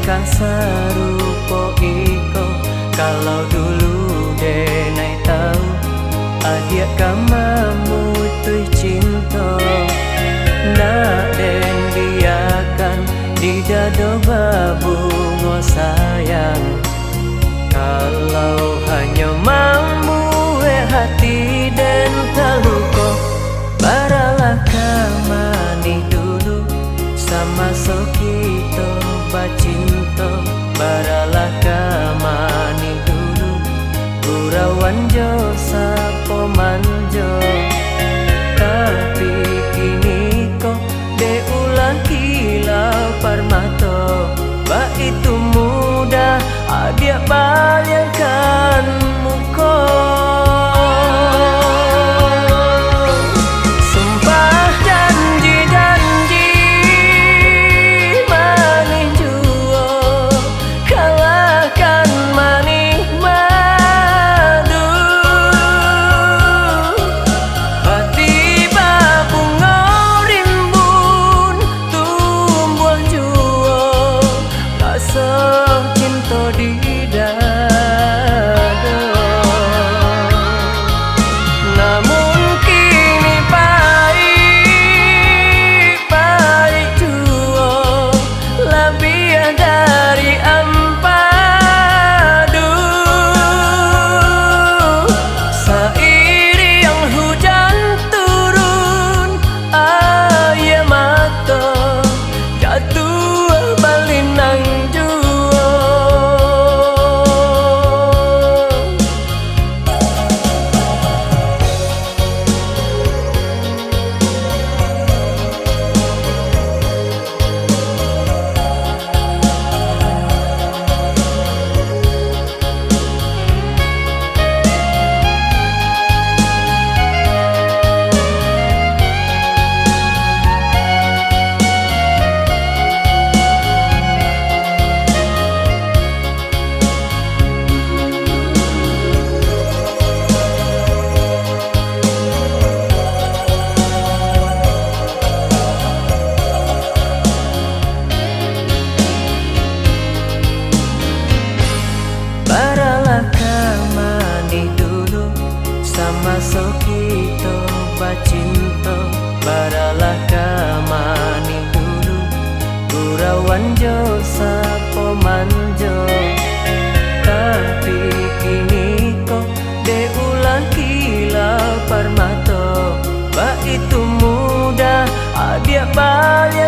takkan serupa iko. Kalau dulu denai tahu adia kamu tui cinta, nak den biarkan di dado babungo sayang. Kalau hanya mampu hati dan terluka, baralah kamani dulu sama so kita bacinta. Baralah kamani dulu Gurawan jo sapo manjo. Tapi kini kok deulang kilau parmato, ba itu mudah adia bayangkan muka. Masuk kita bacinta, baralah kamani dulu Gurawan jo sapo manjo. Tapi kini kok deulang kilau parmato, ba itu mudah adia balik